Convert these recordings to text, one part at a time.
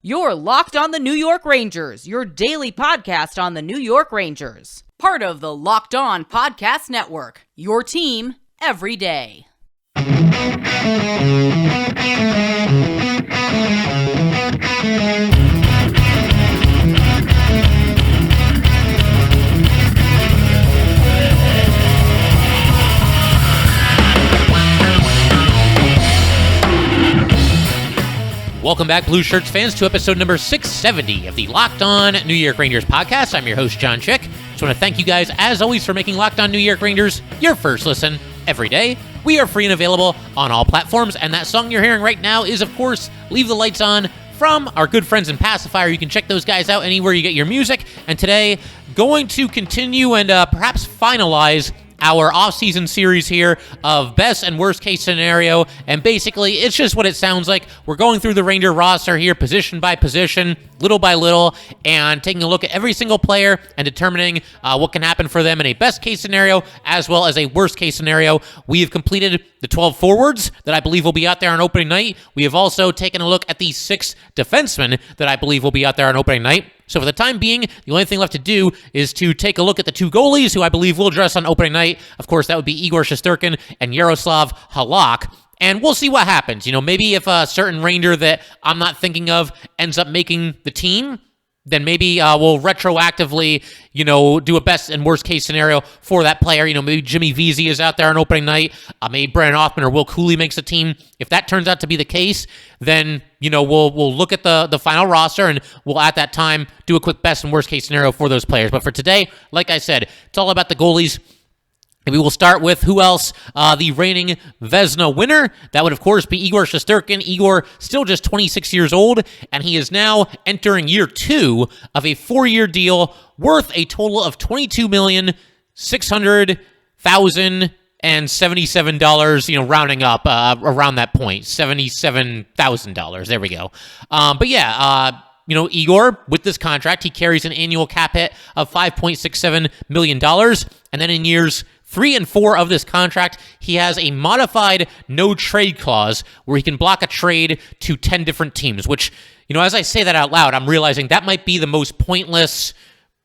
You're Locked on the New York Rangers, your daily podcast on the New York Rangers. Part of the Locked On Podcast Network, your team every day. Welcome back, Blue Shirts fans, to episode number 670 of the Locked On New York Rangers podcast. I'm your host, John Chick. Just want to thank you guys, as always, for making Locked On New York Rangers your first listen every day. We are free and available on all platforms, and that song you're hearing right now is, of course, Leave the Lights On from our good friends in Passafire. You can check those guys out anywhere you get your music. And today, going to continue and perhaps finalize our off-season series here of best and worst case scenario, and basically it's just what it sounds like. We're going through the Ranger roster here position by position, little by little, and taking a look at every single player and determining what can happen for them in a best case scenario as well as a worst case scenario. We have completed the 12 forwards that I believe will be out there on opening night. We have also taken a look at the 6 defensemen that I believe will be out there on opening night. So for the time being, the only thing left to do is to take a look at the 2 goalies who I believe will dress on opening night. Of course, that would be Igor Susturkin and Jaroslav Halak. And we'll see what happens. You know, maybe if a certain Ranger that I'm not thinking of ends up making the team, then maybe we'll retroactively, do a best and worst case scenario for that player. Maybe Jimmy Vezinas is out there on opening night. Maybe Brandon Hoffman or Will Cooley makes the team. If that turns out to be the case, then, we'll look at the final roster and we'll at that time do a quick best and worst case scenario for those players. But for today, like I said, it's all about the goalies. And we will start with who else? The reigning Vezina winner. That would, of course, be Igor Susturkin. Igor, still just 26 years old, and he is now entering year 2 of a 4-year deal worth a total of $22,600,077, rounding up around that point, $77,000. There we go. Igor, with this contract, he carries an annual cap hit of $5.67 million, and then in years 3 and 4 of this contract, he has a modified no-trade clause where he can block a trade to 10 different teams, which, as I say that out loud, I'm realizing that might be the most pointless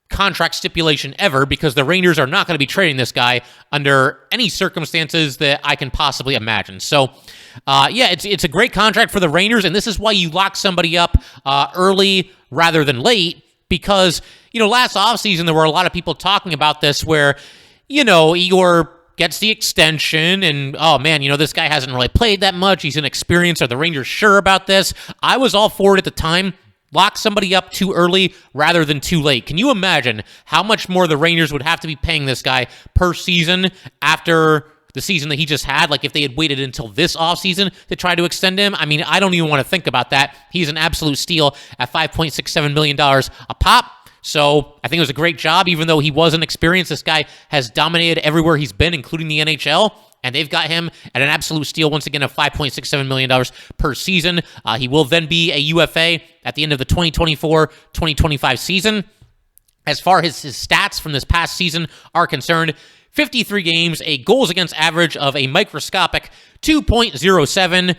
contract stipulation ever because the Rangers are not going to be trading this guy under any circumstances that I can possibly imagine. So, it's a great contract for the Rangers, and this is why you lock somebody up early rather than late because, last offseason there were a lot of people talking about this where, Igor gets the extension and, oh man, this guy hasn't really played that much. He's inexperienced. Are the Rangers sure about this? I was all for it at the time. Lock somebody up too early rather than too late. Can you imagine how much more the Rangers would have to be paying this guy per season after the season that he just had? Like if they had waited until this offseason to try to extend him? I mean, I don't even want to think about that. He's an absolute steal at $5.67 million a pop. So I think it was a great job, even though he wasn't experienced. This guy has dominated everywhere he's been, including the NHL, and they've got him at an absolute steal, once again, of $5.67 million per season. He will then be a UFA at the end of the 2024-2025 season. As far as his stats from this past season are concerned, 53 games, a goals against average of a microscopic 2.07.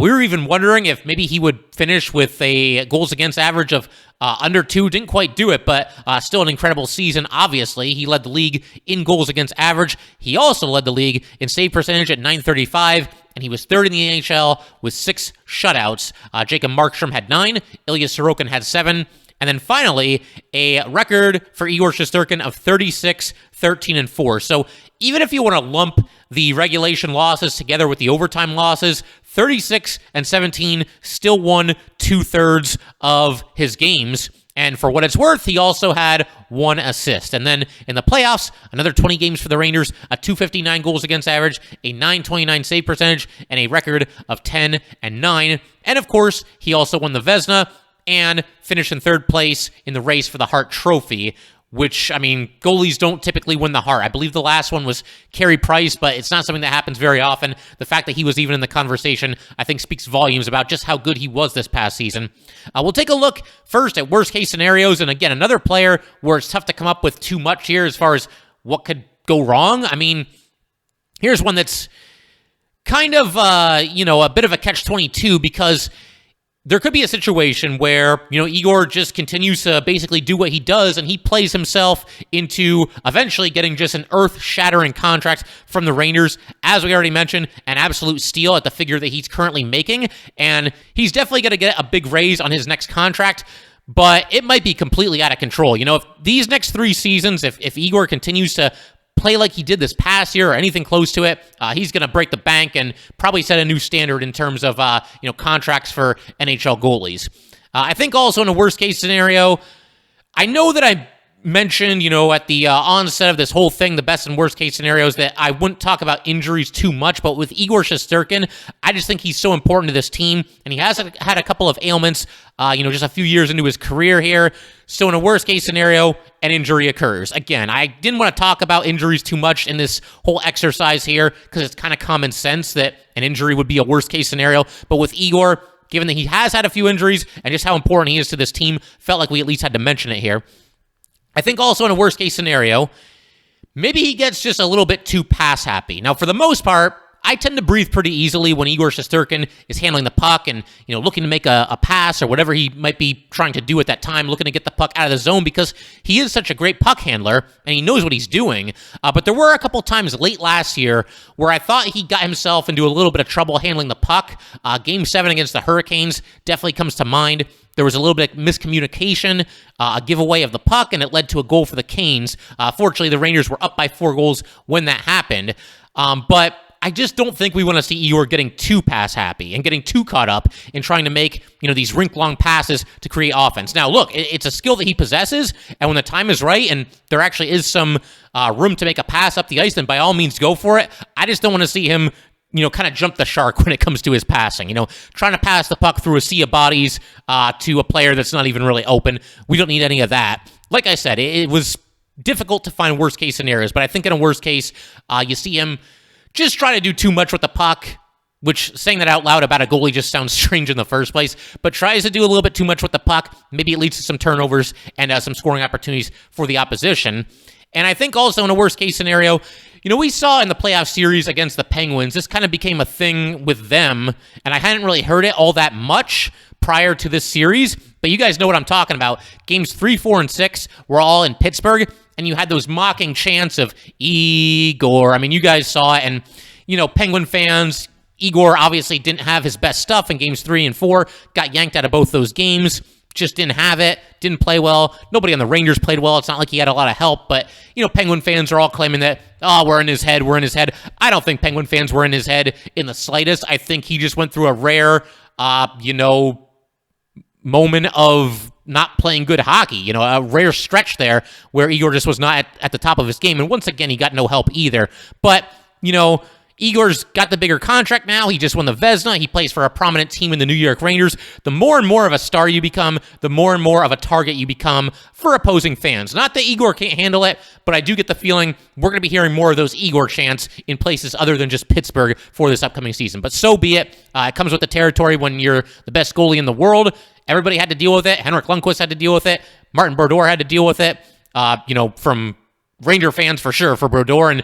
We were even wondering if maybe he would finish with a goals against average of under 2. Didn't quite do it, but still an incredible season, obviously. He led the league in goals against average. He also led the league in save percentage at .935, and he was third in the NHL with 6 shutouts. Jacob Markstrom had 9. Ilya Sorokin had 7. And then finally, a record for Igor Shesterkin of 36, 13, and 4. So even if you want to lump the regulation losses together with the overtime losses, 36 and 17 still won 2/3 of his games. And for what it's worth, he also had 1 assist. And then in the playoffs, another 20 games for the Rangers, a .259 goals against average, a .929 save percentage, and a record of 10 and 9. And of course, he also won the Vezina and finished in 3rd place in the race for the Hart Trophy, which, I mean, goalies don't typically win the Hart. I believe the last one was Carey Price, but it's not something that happens very often. The fact that he was even in the conversation, I think, speaks volumes about just how good he was this past season. We'll take a look first at worst-case scenarios, and again, another player where it's tough to come up with too much here as far as what could go wrong. I mean, here's one that's kind of, a bit of a catch-22 because there could be a situation where, Igor just continues to basically do what he does, and he plays himself into eventually getting just an earth-shattering contract from the Rangers. As we already mentioned, an absolute steal at the figure that he's currently making, and he's definitely going to get a big raise on his next contract, but it might be completely out of control. If these next 3 seasons, if Igor continues to play like he did this past year or anything close to it, he's going to break the bank and probably set a new standard in terms of contracts for NHL goalies. I think also in a worst case scenario, I know that I mentioned, at the onset of this whole thing, the best and worst case scenarios, that I wouldn't talk about injuries too much, but with Igor Susturkin, I just think he's so important to this team, and he has had a couple of ailments, just a few years into his career here. So in a worst case scenario, an injury occurs. Again, I didn't want to talk about injuries too much in this whole exercise here because it's kind of common sense that an injury would be a worst case scenario, but with Igor, given that he has had a few injuries and just how important he is to this team, felt like we at least had to mention it here. I think also in a worst case scenario, maybe he gets just a little bit too pass happy. Now, for the most part, I tend to breathe pretty easily when Igor Shesterkin is handling the puck and, looking to make a pass or whatever he might be trying to do at that time, looking to get the puck out of the zone because he is such a great puck handler and he knows what he's doing. But there were a couple times late last year where I thought he got himself into a little bit of trouble handling the puck. Game 7 against the Hurricanes definitely comes to mind. There was a little bit of miscommunication, a giveaway of the puck, and it led to a goal for the Canes. Fortunately, the Rangers were up by 4 goals when that happened. But I just don't think we want to see Igor getting too pass happy and getting too caught up in trying to make, these rink-long passes to create offense. Now, look, it's a skill that he possesses, and when the time is right and there actually is some room to make a pass up the ice, then by all means go for it. I just don't want to see him kind of jump the shark when it comes to his passing. Trying to pass the puck through a sea of bodies to a player that's not even really open. We don't need any of that. Like I said, it was difficult to find worst case scenarios, but I think in a worst case, you see him just try to do too much with the puck, which saying that out loud about a goalie just sounds strange in the first place, but tries to do a little bit too much with the puck. Maybe it leads to some turnovers and some scoring opportunities for the opposition. And I think also in a worst case scenario, we saw in the playoff series against the Penguins, this kind of became a thing with them, and I hadn't really heard it all that much prior to this series, but you guys know what I'm talking about. Games 3, 4, and 6 were all in Pittsburgh, and you had those mocking chants of Igor. I mean, you guys saw it, and, Penguin fans, Igor obviously didn't have his best stuff in games 3 and 4, got yanked out of both those games. Just didn't have it, didn't play well. Nobody on the Rangers played well. It's not like he had a lot of help, but, Penguin fans are all claiming that, we're in his head. I don't think Penguin fans were in his head in the slightest. I think he just went through a rare, moment of not playing good hockey, a rare stretch there where Igor just was not at the top of his game. And once again, he got no help either. But, Igor's got the bigger contract now. He just won the Vezina. He plays for a prominent team in the New York Rangers. The more and more of a star you become, the more and more of a target you become for opposing fans. Not that Igor can't handle it, but I do get the feeling we're going to be hearing more of those Igor chants in places other than just Pittsburgh for this upcoming season. But so be it. It comes with the territory when you're the best goalie in the world. Everybody had to deal with it. Henrik Lundqvist had to deal with it. Martin Brodeur had to deal with it. From Ranger fans for sure, for Brodeur, and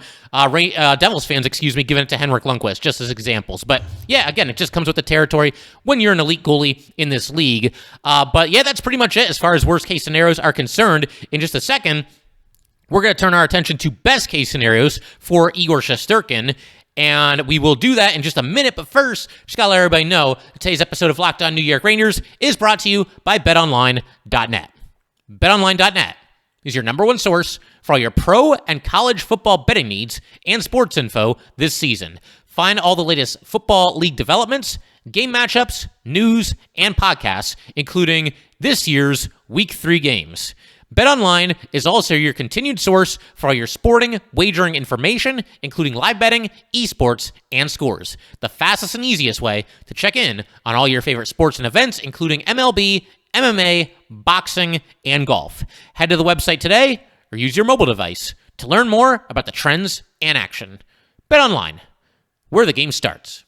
Devils fans, giving it to Henrik Lundqvist, just as examples. But yeah, again, it just comes with the territory when you're an elite goalie in this league. But yeah, that's pretty much it as far as worst case scenarios are concerned. In just a second, we're going to turn our attention to best case scenarios for Igor Shesterkin, and we will do that in just a minute. But first, just got to let everybody know that today's episode of Locked On New York Rangers is brought to you by BetOnline.net. BetOnline.net is your number one source for all your pro and college football betting needs and sports info this season. Find all the latest football league developments, game matchups, news, and podcasts, including this year's Week 3 games. BetOnline is also your continued source for all your sporting wagering information, including live betting, esports, and scores. The fastest and easiest way to check in on all your favorite sports and events, including MLB, MMA, boxing, and golf. Head to the website today or use your mobile device to learn more about the trends and action. BetOnline, where the game starts.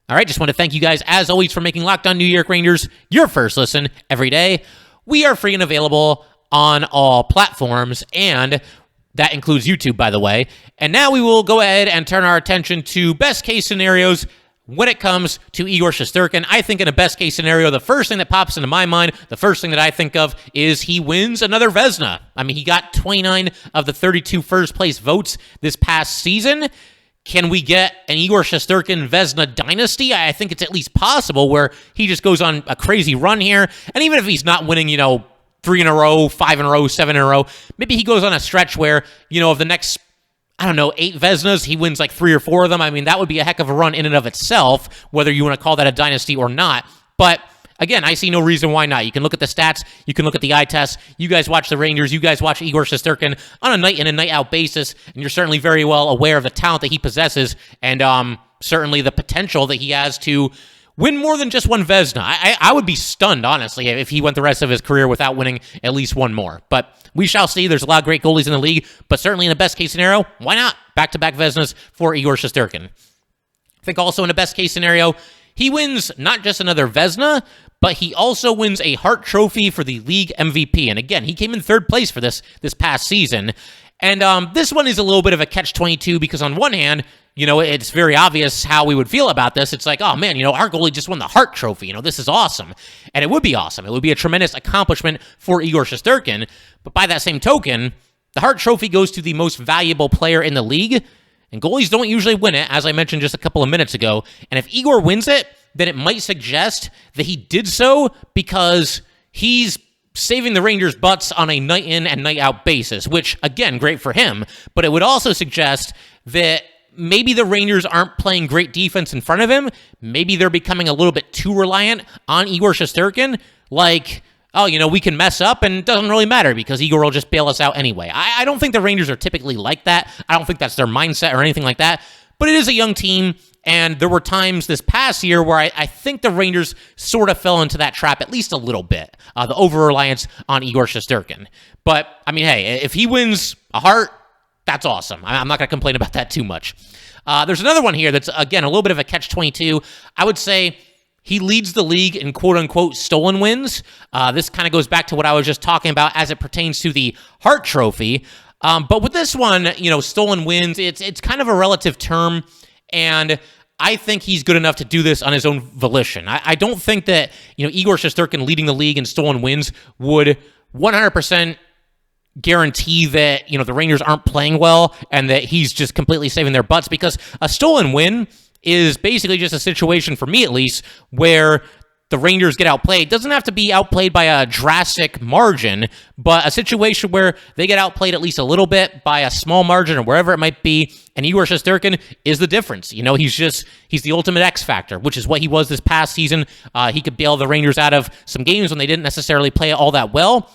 All right, just want to thank you guys, as always, for making Locked On New York Rangers your first listen every day. We are free and available on all platforms, and that includes YouTube, by the way. And now we will go ahead and turn our attention to best case scenarios when it comes to Igor Shesterkin, I think in a best-case scenario, the first thing that pops into my mind, the first thing that I think of is he wins another Vezina. I mean, he got 29 of the 32 first-place votes this past season. Can we get an Igor Shesterkin Vezina dynasty? I think it's at least possible where he just goes on a crazy run here. And even if he's not winning, 3 in a row, 5 in a row, 7 in a row, maybe he goes on a stretch where, of the next 8 Vezinas, he wins like 3 or 4 of them. I mean, that would be a heck of a run in and of itself, whether you want to call that a dynasty or not. But again, I see no reason why not. You can look at the stats. You can look at the eye test. You guys watch the Rangers. You guys watch Igor Susturkin on a night in and night out basis, and you're certainly very well aware of the talent that he possesses and certainly the potential that he has to win more than just one Vezina. I would be stunned, honestly, if he went the rest of his career without winning at least one more. But we shall see. There's a lot of great goalies in the league, but certainly in a best-case scenario, why not? Back-to-back Vezinas for Igor Susturkin. I think also in a best-case scenario, he wins not just another Vezina, but he also wins a Hart Trophy for the league MVP. And again, he came in third place for this past season. And this one is a little bit of a catch-22 because on one hand, it's very obvious how we would feel about this. It's like, oh man, our goalie just won the Hart Trophy. This is awesome. And it would be awesome. It would be a tremendous accomplishment for Igor Shesterkin. But by that same token, the Hart Trophy goes to the most valuable player in the league. And goalies don't usually win it, as I mentioned just a couple of minutes ago. And if Igor wins it, then it might suggest that he did so because he's saving the Rangers' butts on a night in and night out basis, which, again, great for him. But it would also suggest that maybe the Rangers aren't playing great defense in front of him. Maybe they're becoming a little bit too reliant on Igor Shesterkin. Like, we can mess up and it doesn't really matter because Igor will just bail us out anyway. I don't think the Rangers are typically like that. I don't think that's their mindset or anything like that. But it is a young team, and there were times this past year where I think the Rangers sort of fell into that trap at least a little bit, the over-reliance on Igor Shesterkin. But, I mean, hey, if he wins a Hart, that's awesome. I'm not going to complain about that too much. There's another one here that's, again, a little bit of a catch-22. I would say he leads the league in quote-unquote stolen wins. This kind of goes back to what I was just talking about as it pertains to the Hart Trophy. But with this one, stolen wins, it's kind of a relative term, and I think he's good enough to do this on his own volition. I don't think that, Igor Shesterkin leading the league in stolen wins would 100% guarantee that, the Rangers aren't playing well and that he's just completely saving their butts, because a stolen win is basically just a situation, for me at least, where the Rangers get outplayed. It doesn't have to be outplayed by a drastic margin, but a situation where they get outplayed at least a little bit by a small margin or wherever it might be, and Igor Shesterkin is the difference. He's the ultimate X factor, which is what he was this past season. He could bail the Rangers out of some games when they didn't necessarily play all that well,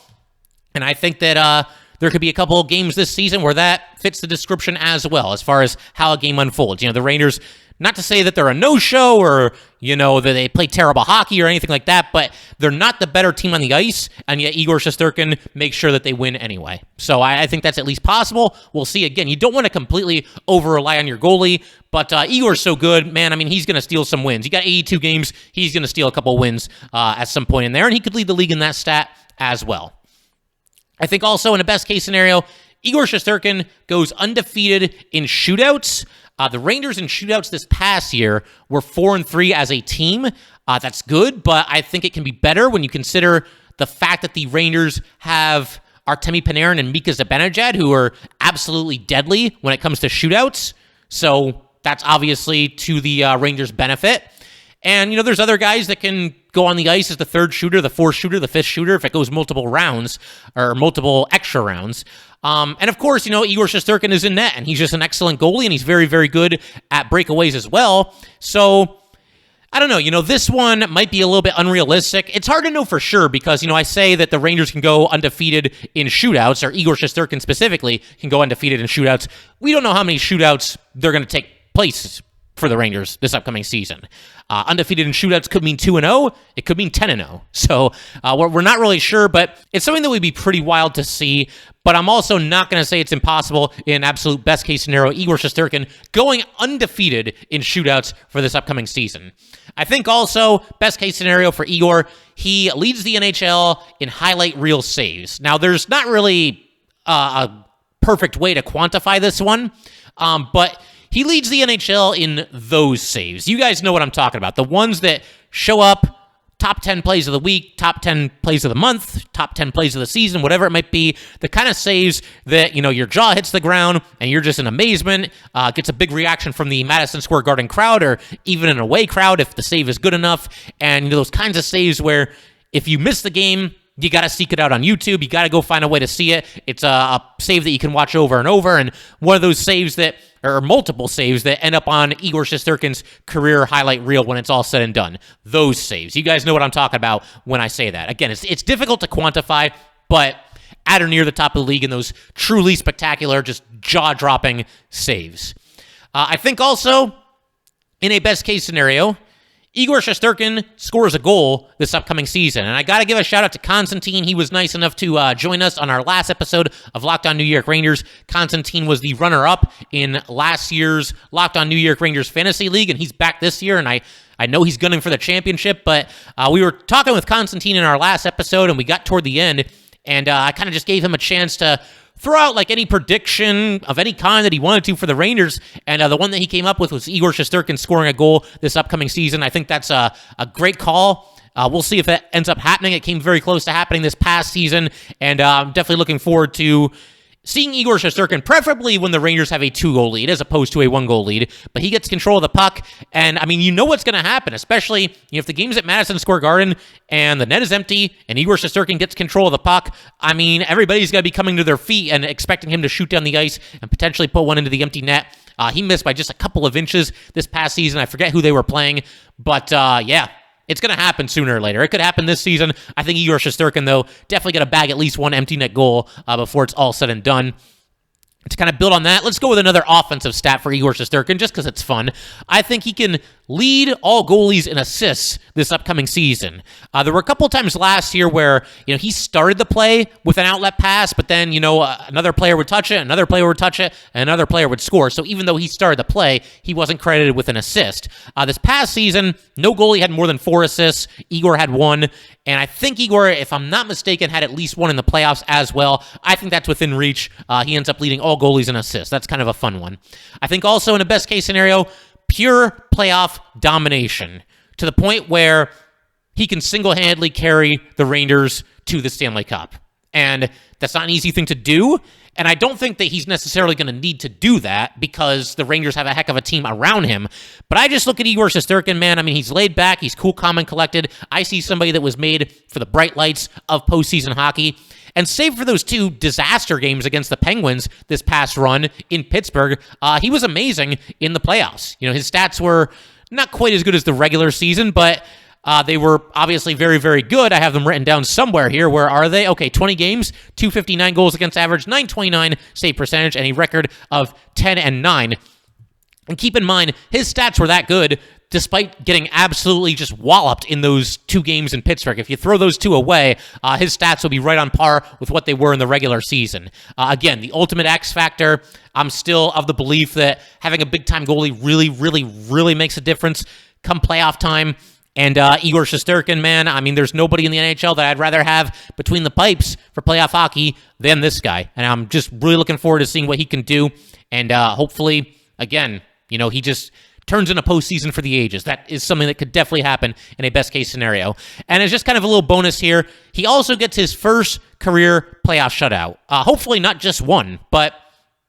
and I think that there could be a couple of games this season where that fits the description as well, as far as how a game unfolds. The Rangers, not to say that they're a no-show or, that they play terrible hockey or anything like that, but they're not the better team on the ice, and yet Igor Shesterkin makes sure that they win anyway. So I think that's at least possible. We'll see. Again, you don't want to completely over-rely on your goalie, but Igor's so good, man. I mean, he's going to steal some wins. You got 82 games. He's going to steal a couple wins at some point in there, and he could lead the league in that stat as well. I think also in a best-case scenario, Igor Shesterkin goes undefeated in shootouts. The Rangers in shootouts this past year were 4-3 as a team. That's good, but I think it can be better when you consider the fact that the Rangers have Artemi Panarin and Mika Zibanejad, who are absolutely deadly when it comes to shootouts. So that's obviously to the Rangers' benefit. And, there's other guys that can go on the ice as the third shooter, the fourth shooter, the fifth shooter, if it goes multiple rounds or multiple extra rounds. And of course, Igor Shesterkin is in net, and he's just an excellent goalie, and he's very, very good at breakaways as well. So, I don't know. This one might be a little bit unrealistic. It's hard to know for sure because, I say that the Rangers can go undefeated in shootouts, or Igor Shesterkin specifically can go undefeated in shootouts. We don't know how many shootouts they're going to take place for the Rangers this upcoming season. Undefeated in shootouts could mean 2-0. It could mean 10-0. So we're not really sure, but it's something that would be pretty wild to see. But I'm also not going to say it's impossible in absolute best case scenario, Igor Shesterkin going undefeated in shootouts for this upcoming season. I think also, best case scenario for Igor, he leads the NHL in highlight reel saves. Now, there's not really a perfect way to quantify this one, but he leads the NHL in those saves. You guys know what I'm talking about. The ones that show up, top 10 plays of the week, top 10 plays of the month, top 10 plays of the season, whatever it might be. The kind of saves that, your jaw hits the ground and you're just in amazement, gets a big reaction from the Madison Square Garden crowd or even an away crowd if the save is good enough. And those kinds of saves where if you miss the game, you got to seek it out on YouTube. You got to go find a way to see it. It's a save that you can watch over and over. And one of those saves that, or multiple saves that end up on Igor Susturkin's career highlight reel when it's all said and done. Those saves. You guys know what I'm talking about when I say that. Again, it's difficult to quantify, but at or near the top of the league in those truly spectacular, just jaw-dropping saves. I think also, in a best-case scenario, Igor Shesterkin scores a goal this upcoming season. And I got to give a shout out to Constantine. He was nice enough to join us on our last episode of Locked On New York Rangers. Constantine was the runner-up in last year's Locked On New York Rangers Fantasy League, and he's back this year, and I know he's gunning for the championship, but we were talking with Constantine in our last episode, and we got toward the end, and I kind of just gave him a chance to throw out like any prediction of any kind that he wanted to for the Rangers, and the one that he came up with was Igor Shesterkin scoring a goal this upcoming season. I think that's a great call. We'll see if that ends up happening. It came very close to happening this past season, and I'm definitely looking forward to seeing Igor Shesterkin, preferably when the Rangers have a 2-goal lead as opposed to a 1-goal lead, but he gets control of the puck, and I mean, you know what's going to happen, especially if the game's at Madison Square Garden and the net is empty and Igor Shesterkin gets control of the puck. I mean, everybody's going to be coming to their feet and expecting him to shoot down the ice and potentially put one into the empty net. He missed by just a couple of inches this past season. I forget who they were playing, but yeah. It's going to happen sooner or later. It could happen this season. I think Igor Shesterkin, though, definitely going to bag at least one empty net goal before it's all said and done. To kind of build on that, let's go with another offensive stat for Igor Susturkin, just because it's fun. I think he can lead all goalies in assists this upcoming season. There were a couple of times last year where he started the play with an outlet pass, but then another player would touch it, another player would touch it, and another player would score. So even though he started the play, he wasn't credited with an assist. This past season, no goalie had more than 4 assists. Igor had 1, and I think Igor, if I'm not mistaken, had at least 1 in the playoffs as well. I think that's within reach. He ends up leading all goalies in assists. That's kind of a fun one. I think also in a best case scenario, pure playoff domination to the point where he can single-handedly carry the Rangers to the Stanley Cup. And that's not an easy thing to do. And I don't think that he's necessarily going to need to do that because the Rangers have a heck of a team around him. But I just look at Igor Susturkin, man. I mean, he's laid back. He's cool, calm, and collected. I see somebody that was made for the bright lights of postseason hockey. And save for those 2 disaster games against the Penguins this past run in Pittsburgh, he was amazing in the playoffs. His stats were not quite as good as the regular season, but they were obviously very, very good. I have them written down somewhere here. Where are they? Okay, 20 games, 259 goals against average, 929 save percentage, and a record of 10-9. And keep in mind, his stats were that good despite getting absolutely just walloped in those 2 games in Pittsburgh. If you throw those 2 away, his stats will be right on par with what they were in the regular season. Again, the ultimate X factor, I'm still of the belief that having a big-time goalie really, really, really makes a difference come playoff time. And Igor Susturkin, man, I mean, there's nobody in the NHL that I'd rather have between the pipes for playoff hockey than this guy. And I'm just really looking forward to seeing what he can do. And hopefully, again, he just turns in a postseason for the ages. That is something that could definitely happen in a best-case scenario. And it's just kind of a little bonus here. He also gets his first career playoff shutout. Hopefully not just one, but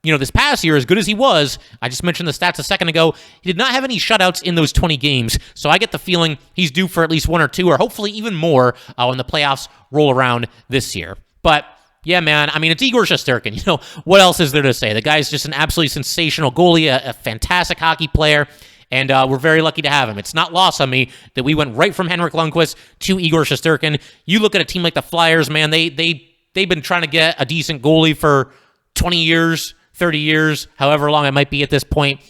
this past year, as good as he was, I just mentioned the stats a second ago, he did not have any shutouts in those 20 games. So I get the feeling he's due for at least 1 or 2, or hopefully even more when the playoffs roll around this year. But yeah, man, I mean, it's Igor Shesterkin. What else is there to say? The guy's just an absolutely sensational goalie, a fantastic hockey player, and we're very lucky to have him. It's not lost on me that we went right from Henrik Lundqvist to Igor Shesterkin. You look at a team like the Flyers, man, they've been trying to get a decent goalie for 20 years, 30 years, however long it might be at this point.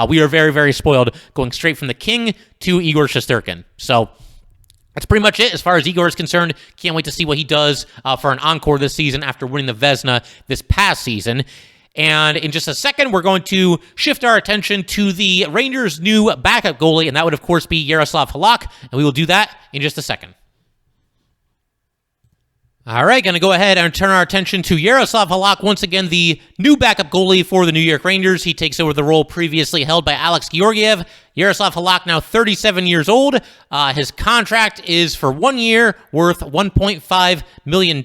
We are very, very spoiled going straight from the king to Igor Shesterkin. So that's pretty much it as far as Igor is concerned. Can't wait to see what he does for an encore this season after winning the Vezina this past season. And in just a second, we're going to shift our attention to the Rangers' new backup goalie, and that would, of course, be Jaroslav Halak, and we will do that in just a second. All right, going to go ahead and turn our attention to Jaroslav Halak, once again the new backup goalie for the New York Rangers. He takes over the role previously held by Alex Giorgive. Jaroslav Halak, now 37 years old. His contract is for 1 year, worth $1.5 million.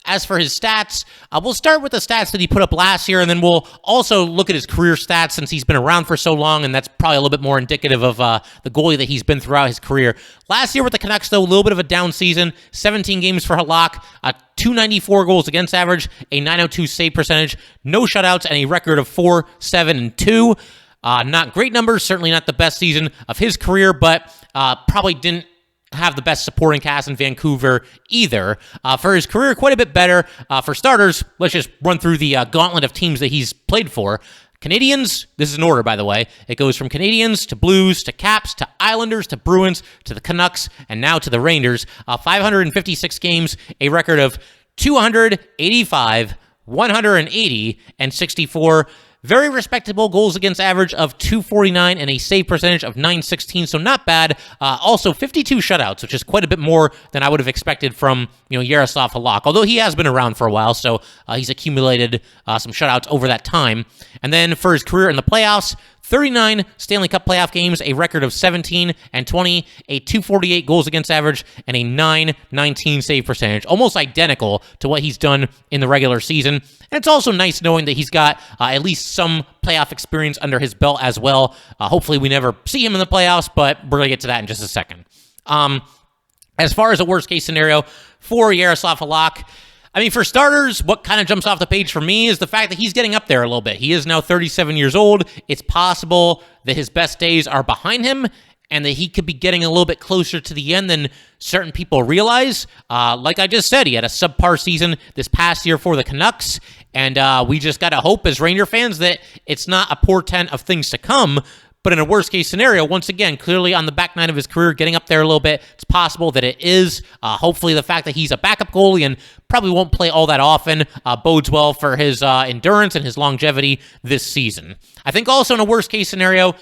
As for his stats, we'll start with the stats that he put up last year, and then we'll also look at his career stats since he's been around for so long, and that's probably a little bit more indicative of the goalie that he's been throughout his career. Last year with the Canucks, though, a little bit of a down season. 17 games for Halak, a .294 goals against average, a .902 save percentage, no shutouts, and a record of 4-7-2. Not great numbers, certainly not the best season of his career, but probably didn't have the best supporting cast in Vancouver either. For his career, quite a bit better. For starters, let's just run through the gauntlet of teams that he's played for. Canadiens, this is in order, by the way. It goes from Canadiens to Blues to Caps to Islanders to Bruins to the Canucks and now to the Rangers. 556 games, a record of 285, 180, and 64. Very respectable goals against average of .249 and a save percentage of .916, so not bad. Also, 52 shutouts, which is quite a bit more than I would have expected from Jaroslav Halak, although he has been around for a while, so he's accumulated some shutouts over that time. And then for his career in the playoffs, 39 Stanley Cup playoff games, a record of 17 and 20, a .248 goals against average, and a .919 save percentage, almost identical to what he's done in the regular season. And it's also nice knowing that he's got at least some playoff experience under his belt as well. Hopefully we never see him in the playoffs, but we're going to get to that in just a second. As far as a worst-case scenario for Jaroslav Halak, I mean, for starters, what kind of jumps off the page for me is the fact that he's getting up there a little bit. He is now 37 years old. It's possible that his best days are behind him and that he could be getting a little bit closer to the end than certain people realize. Like I just said, he had a subpar season this past year for the Canucks, and we just got to hope as Ranger fans that it's not a portent of things to come. But in a worst-case scenario, once again, clearly on the back nine of his career, getting up there a little bit, it's possible that it is. Hopefully the fact that he's a backup goalie and probably won't play all that often bodes well for his endurance and his longevity this season. I think also in a worst-case scenario,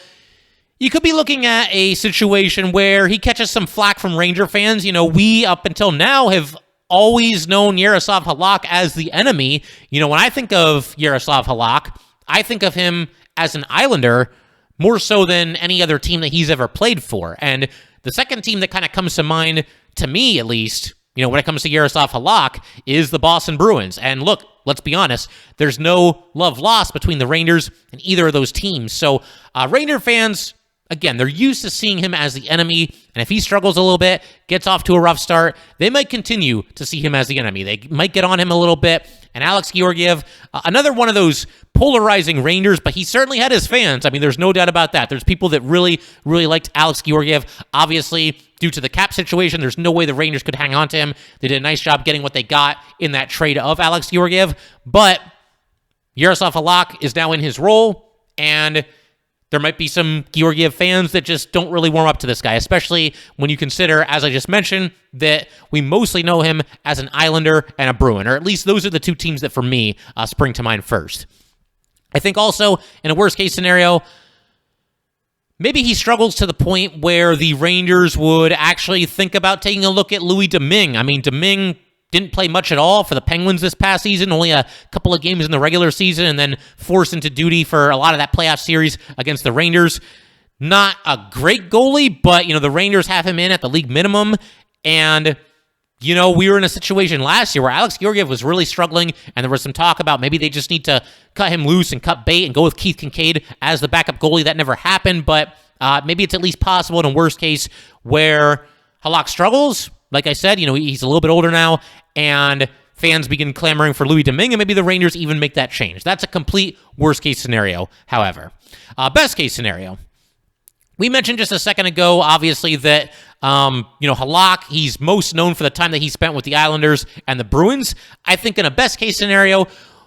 you could be looking at a situation where he catches some flack from Ranger fans. We, up until now, have always known Jaroslav Halak as the enemy. When I think of Jaroslav Halak, I think of him as an Islander, more so than any other team that he's ever played for. And the second team that kind of comes to mind, to me at least, when it comes to Jaroslav Halak, is the Boston Bruins. And look, let's be honest, there's no love lost between the Rangers and either of those teams. So Ranger fans, again, they're used to seeing him as the enemy, and if he struggles a little bit, gets off to a rough start, they might continue to see him as the enemy. They might get on him a little bit. And Alex Giorgiev, another one of those polarizing Rangers, but he certainly had his fans. I mean, there's no doubt about that. There's people that really, really liked Alex Giorgiev. Obviously, due to the cap situation, there's no way the Rangers could hang on to him. They did a nice job getting what they got in that trade of Alex Giorgiev. But Jaroslav Halak is now in his role, and there might be some Giorgiev fans that just don't really warm up to this guy, especially when you consider, as I just mentioned, that we mostly know him as an Islander and a Bruin, or at least those are the two teams that, for me, spring to mind first. I think also, in a worst-case scenario, maybe he struggles to the point where the Rangers would actually think about taking a look at Louis Domingue. I mean, Domingue didn't play much at all for the Penguins this past season, only a couple of games in the regular season, and then forced into duty for a lot of that playoff series against the Rangers. Not a great goalie, but, the Rangers have him in at the league minimum, and, we were in a situation last year where Alex Giorgiev was really struggling, and there was some talk about maybe they just need to cut him loose and cut bait and go with Keith Kincaid as the backup goalie. That never happened, but maybe it's at least possible in a worst case where Halak struggles. Like I said, he's a little bit older now, and fans begin clamoring for Louis Domingue, and maybe the Rangers even make that change. That's a complete worst-case scenario, however. Best-case scenario. We mentioned just a second ago, obviously, that, Halak, he's most known for the time that he spent with the Islanders and the Bruins. I think in a best-case scenario,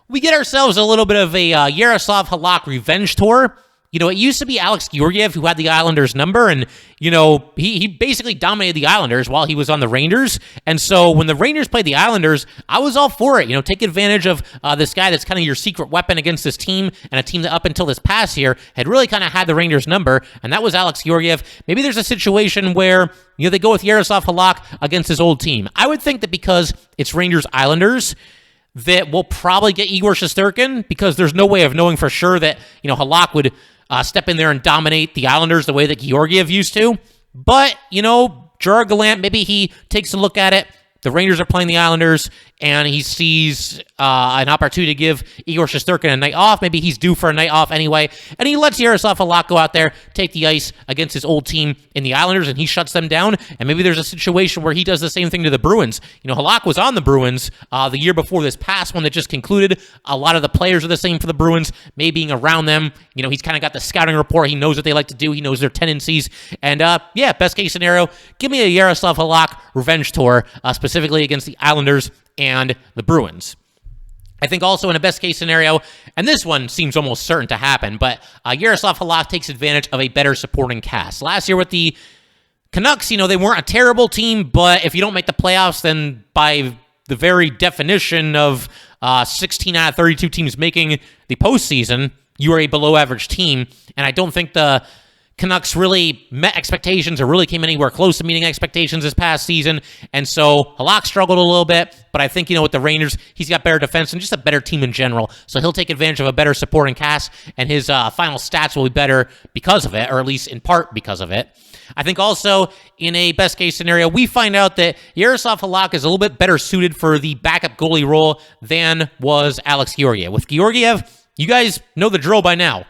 we get ourselves a little bit of a Jaroslav Halak revenge tour. it used to be Alex Giorgive who had the Islanders number, and, he basically dominated the Islanders while he was on the Rangers. And so when the Rangers played the Islanders, I was all for it. Take advantage of this guy that's kind of your secret weapon against this team, and a team that up until this past year had really kind of had the Rangers number, and that was Alex Giorgive. Maybe there's a situation where, they go with Jaroslav Halak against his old team. I would think that because it's Rangers-Islanders, that we'll probably get Igor Susturkin, because there's no way of knowing for sure that, Halak would step in there and dominate the Islanders the way that Giorgiev used to. But, Gerard Gallant, maybe he takes a look at it. The Rangers are playing the Islanders, and he sees an opportunity to give Igor Shesterkin a night off. Maybe he's due for a night off anyway, and he lets Jaroslav Halak go out there, take the ice against his old team in the Islanders, and he shuts them down. And maybe there's a situation where he does the same thing to the Bruins. Halak was on the Bruins the year before this past one that just concluded. A lot of the players are the same for the Bruins, maybe being around them. He's kind of got the scouting report. He knows what they like to do. He knows their tendencies. And, best case scenario, give me a Jaroslav Halak revenge tour, specifically against the Islanders and the Bruins. I think also in a best-case scenario, and this one seems almost certain to happen, but Jaroslav Halak takes advantage of a better supporting cast. Last year with the Canucks, they weren't a terrible team, but if you don't make the playoffs, then by the very definition of 16 out of 32 teams making the postseason, you are a below-average team, and I don't think the Canucks really met expectations or really came anywhere close to meeting expectations this past season. And so Halak struggled a little bit, but I think, with the Rangers, he's got better defense and just a better team in general. So he'll take advantage of a better supporting cast, and his final stats will be better because of it, or at least in part because of it. I think also in a best case scenario, we find out that Jaroslav Halak is a little bit better suited for the backup goalie role than was Alex Giorgiev. With Giorgiev, you guys know the drill by now.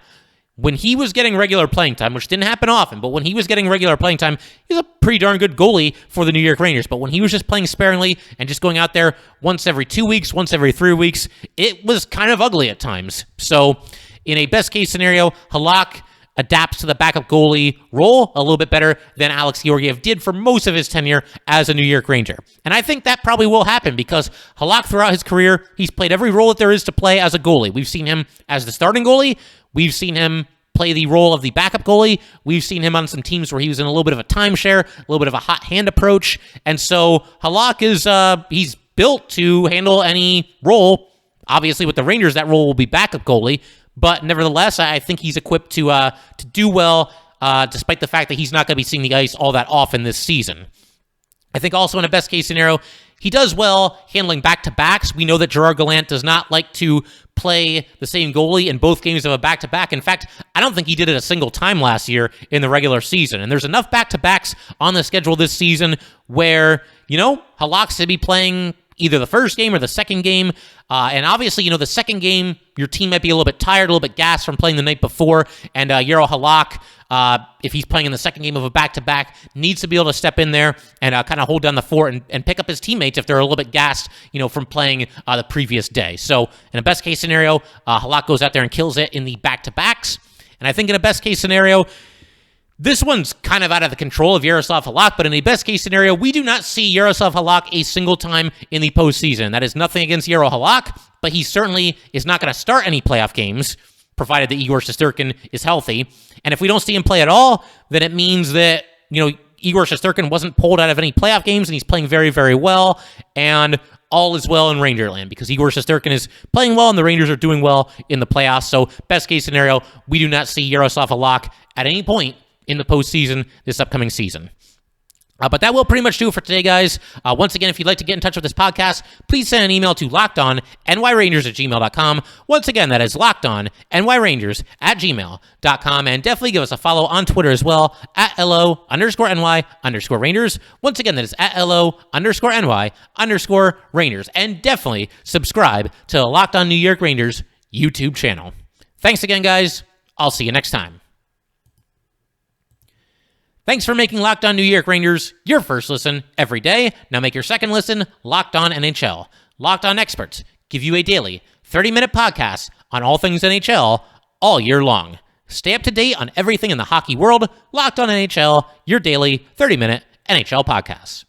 When he was getting regular playing time, which didn't happen often, but when he was getting regular playing time, he was a pretty darn good goalie for the New York Rangers. But when he was just playing sparingly and just going out there once every 2 weeks, once every 3 weeks, it was kind of ugly at times. So in a best-case scenario, Halak adapts to the backup goalie role a little bit better than Alex Giorgiev did for most of his tenure as a New York Ranger. And I think that probably will happen because Halak, throughout his career, he's played every role that there is to play as a goalie. We've seen him as the starting goalie. We've seen him play the role of the backup goalie. We've seen him on some teams where he was in a little bit of a timeshare, a little bit of a hot hand approach. And so Halak is, he's built to handle any role. Obviously, with the Rangers, that role will be backup goalie. But nevertheless, I think he's equipped to do well, despite the fact that he's not going to be seeing the ice all that often this season. I think also in a best-case scenario, he does well handling back-to-backs. We know that Gerard Gallant does not like to play the same goalie in both games of a back-to-back. In fact, I don't think he did it a single time last year in the regular season. And there's enough back-to-backs on the schedule this season where, Halak's to be playing either the first game or the second game. And obviously, the second game, your team might be a little bit tired, a little bit gassed from playing the night before. And Jaro Halak, if he's playing in the second game of a back-to-back, needs to be able to step in there and kind of hold down the fort and pick up his teammates if they're a little bit gassed, from playing the previous day. So in a best-case scenario, Halak goes out there and kills it in the back-to-backs. And I think in a best-case scenario, this one's kind of out of the control of Jaroslav Halak, but in a best-case scenario, we do not see Jaroslav Halak a single time in the postseason. That is nothing against Jaro Halak, but he certainly is not going to start any playoff games, provided that Igor Susturkin is healthy. And if we don't see him play at all, then it means that, Igor Susturkin wasn't pulled out of any playoff games, and he's playing very, very well, and all is well in Rangerland, because Igor Susturkin is playing well, and the Rangers are doing well in the playoffs. So best-case scenario, we do not see Jaroslav Halak at any point in the postseason this upcoming season. But that will pretty much do it for today, guys. Once again, if you'd like to get in touch with this podcast, please send an email to lockedonnyrangers@gmail.com. Once again, that is lockedonnyrangers@gmail.com. And definitely give us a follow on Twitter as well, @LO_NY_Rangers. Once again, that is @LO_NY_Rangers. And definitely subscribe to the Locked On New York Rangers YouTube channel. Thanks again, guys. I'll see you next time. Thanks for making Locked On New York Rangers your first listen every day. Now make your second listen Locked On NHL. Locked On experts give you a daily 30-minute podcast on all things NHL all year long. Stay up to date on everything in the hockey world. Locked On NHL, your daily 30-minute NHL podcast.